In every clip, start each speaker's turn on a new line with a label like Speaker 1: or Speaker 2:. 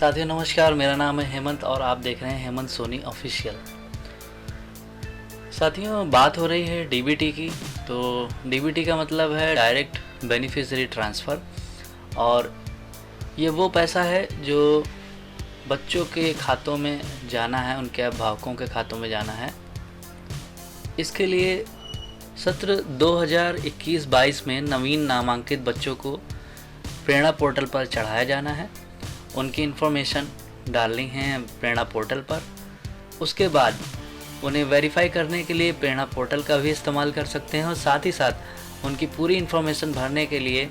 Speaker 1: साथियों नमस्कार, मेरा नाम है हेमंत और आप देख रहे हैं हेमंत सोनी ऑफिशियल। साथियों बात हो रही है डीबीटी की। तो डीबीटी का मतलब है डायरेक्ट बेनिफिशियरी ट्रांसफ़र, और ये वो पैसा है जो बच्चों के खातों में जाना है, उनके अभिभावकों के खातों में जाना है। इसके लिए सत्र 2021-22 में नवीन नामांकित बच्चों को प्रेरणा पोर्टल पर चढ़ाया जाना है। उनकी इन्फॉर्मेशन डालनी है प्रेरणा पोर्टल पर। उसके बाद उन्हें वेरीफाई करने के लिए प्रेरणा पोर्टल का भी इस्तेमाल कर सकते हैं, और साथ ही साथ उनकी पूरी इन्फॉर्मेशन भरने के लिए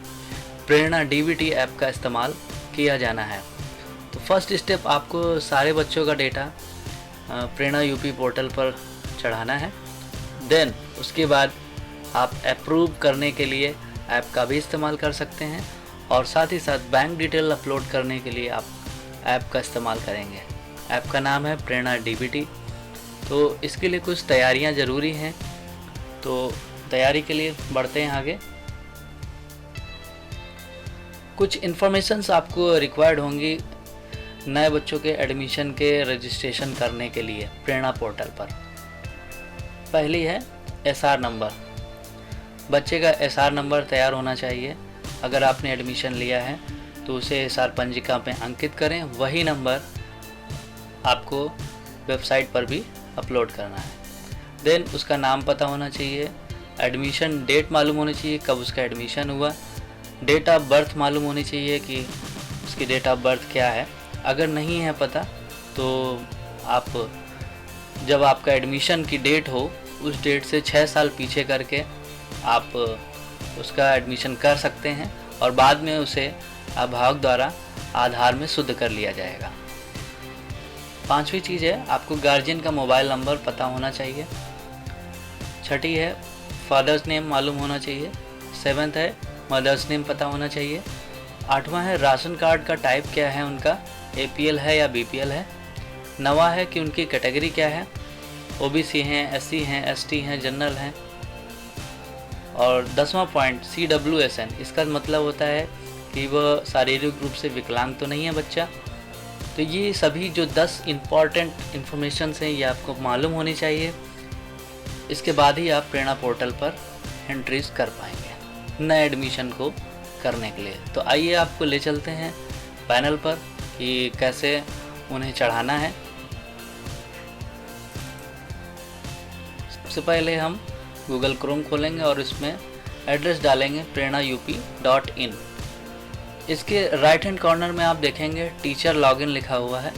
Speaker 1: प्रेरणा डीबीटी ऐप का इस्तेमाल किया जाना है। तो फर्स्ट स्टेप, आपको सारे बच्चों का डेटा प्रेरणा यूपी पोर्टल पर चढ़ाना है। देन उसके बाद आप अप्रूव करने के लिए ऐप का भी इस्तेमाल कर सकते हैं, और साथ ही साथ बैंक डिटेल अपलोड करने के लिए आप ऐप का इस्तेमाल करेंगे। ऐप का नाम है प्रेरणा डीबीटी। तो इसके लिए कुछ तैयारियां ज़रूरी हैं, तो तैयारी के लिए बढ़ते हैं आगे। कुछ इन्फॉर्मेशंस आपको रिक्वायर्ड होंगी नए बच्चों के एडमिशन के रजिस्ट्रेशन करने के लिए प्रेरणा पोर्टल पर। पहली है एसआर नंबर। बच्चे का एसआर नंबर तैयार होना चाहिए। अगर आपने एडमिशन लिया है तो उसे एसआर पंजिका में अंकित करें, वही नंबर आपको वेबसाइट पर भी अपलोड करना है। देन उसका नाम पता होना चाहिए, एडमिशन डेट मालूम होनी चाहिए, कब उसका एडमिशन हुआ, डेट ऑफ बर्थ मालूम होनी चाहिए कि उसकी डेट ऑफ बर्थ क्या है। अगर नहीं है पता तो आप जब आपका एडमिशन की डेट हो उस डेट से 6 साल पीछे करके आप उसका एडमिशन कर सकते हैं, और बाद में उसे अभिभावक द्वारा आधार में शुद्ध कर लिया जाएगा। पांचवी चीज़ है, आपको गार्जियन का मोबाइल नंबर पता होना चाहिए। छठी है, फादर्स नेम मालूम होना चाहिए। सेवन्थ है, मदर्स नेम पता होना चाहिए। आठवां है, राशन कार्ड का टाइप क्या है उनका, एपीएल है या बीपीएल है। नवा है कि उनकी कैटेगरी क्या है, ओबीसी हैं, एससी हैं, एसटी हैं, जनरल हैं। और 10वां पॉइंट CWSN, इसका मतलब होता है कि वह शारीरिक रूप से विकलांग तो नहीं है बच्चा। तो ये सभी जो 10 इम्पॉर्टेंट इन्फॉर्मेशंस हैं ये आपको मालूम होनी चाहिए। इसके बाद ही आप प्रेरणा पोर्टल पर एंट्रीज कर पाएंगे नए एडमिशन को करने के लिए। तो आइए आपको ले चलते हैं पैनल पर कि कैसे उन्हें चढ़ाना है। सबसे पहले हम गूगल क्रोम खोलेंगे और इसमें एड्रेस डालेंगे prernaUP.in। इसके राइट हैंड कॉर्नर में आप देखेंगे टीचर लॉगिन लिखा हुआ है,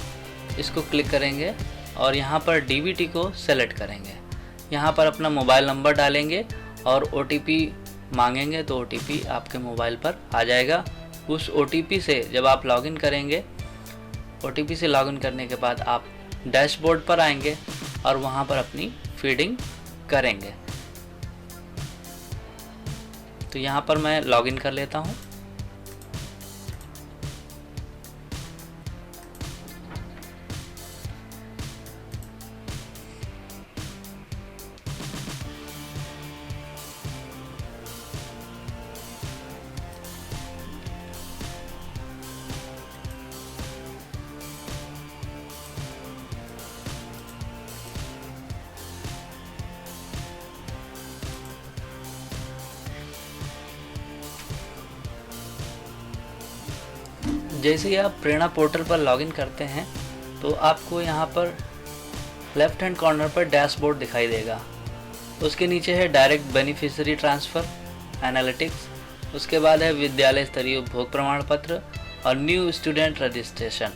Speaker 1: इसको क्लिक करेंगे और यहाँ पर डीबीटी को सेलेक्ट करेंगे। यहाँ पर अपना मोबाइल नंबर डालेंगे और OTP मांगेंगे, तो OTP आपके मोबाइल पर आ जाएगा। उस OTP से जब आप लॉगिन करेंगे, OTP से लॉगिन करने के बाद आप डैशबोर्ड पर आएंगे और वहाँ पर अपनी फीडिंग करेंगे। तो यहाँ पर मैं लॉगिन कर लेता हूँ। जैसे ही आप प्रेरणा पोर्टल पर लॉगिन करते हैं तो आपको यहाँ पर लेफ्ट हैंड कॉर्नर पर डैशबोर्ड दिखाई देगा। उसके नीचे है डायरेक्ट बेनिफिशियरी ट्रांसफ़र एनालिटिक्स। उसके बाद है विद्यालय स्तरीय उपभोग प्रमाण पत्र और न्यू स्टूडेंट रजिस्ट्रेशन।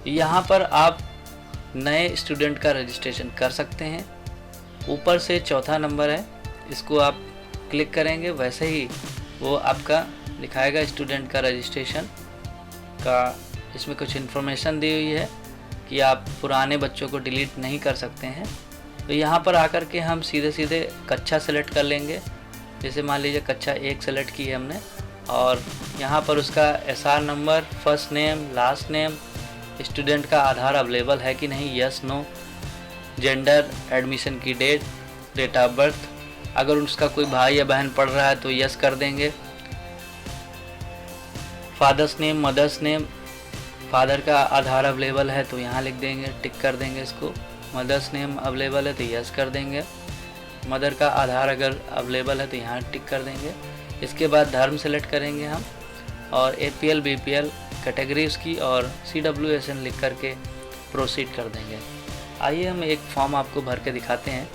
Speaker 1: यहाँ पर आप नए स्टूडेंट का रजिस्ट्रेशन कर सकते हैं। ऊपर से चौथा नंबर है, इसको आप क्लिक करेंगे, वैसे ही वो आपका लिखाएगा स्टूडेंट का रजिस्ट्रेशन का। इसमें कुछ इन्फॉर्मेशन दी हुई है कि आप पुराने बच्चों को डिलीट नहीं कर सकते हैं। तो यहाँ पर आकर के हम सीधे सीधे कक्षा सेलेक्ट कर लेंगे। जैसे मान लीजिए कक्षा 1 सेलेक्ट की है हमने, और यहाँ पर उसका SR number, first name, last name, student का आधार अवेलेबल है कि नहीं, यस नो, जेंडर, एडमिशन की डेट, डेट ऑफ बर्थ। अगर उसका कोई भाई या बहन पढ़ रहा है तो यस कर देंगे। Father's name, mother's name, father का आधार अवेलेबल है तो यहाँ लिख देंगे, टिक कर देंगे इसको। मदर्स नेम अवेलेबल है तो यस कर देंगे। मदर का आधार अगर अवेलेबल है तो यहाँ टिक कर देंगे। इसके बाद धर्म सेलेक्ट करेंगे हम और APL BPL कैटेगरी उसकी और CWSN लिख करके प्रोसीड कर देंगे। आइए हम एक फॉर्म आपको भर के दिखाते हैं।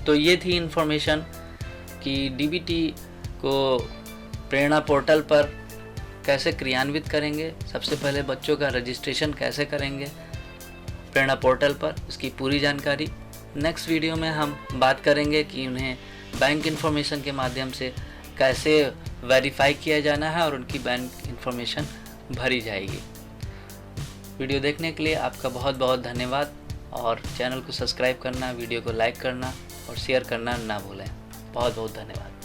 Speaker 1: तो ये थी इन्फॉर्मेशन कि DBT को प्रेरणा पोर्टल पर कैसे क्रियान्वित करेंगे। सबसे पहले बच्चों का रजिस्ट्रेशन कैसे करेंगे प्रेरणा पोर्टल पर, उसकी पूरी जानकारी नेक्स्ट वीडियो में हम बात करेंगे कि उन्हें बैंक इन्फॉर्मेशन के माध्यम से कैसे वेरीफाई किया जाना है और उनकी बैंक इन्फॉर्मेशन भरी जाएगी। वीडियो देखने के लिए आपका बहुत बहुत धन्यवाद और चैनल को सब्सक्राइब करना, वीडियो को लाइक करना और शेयर करना ना भूलें। बहुत बहुत धन्यवाद।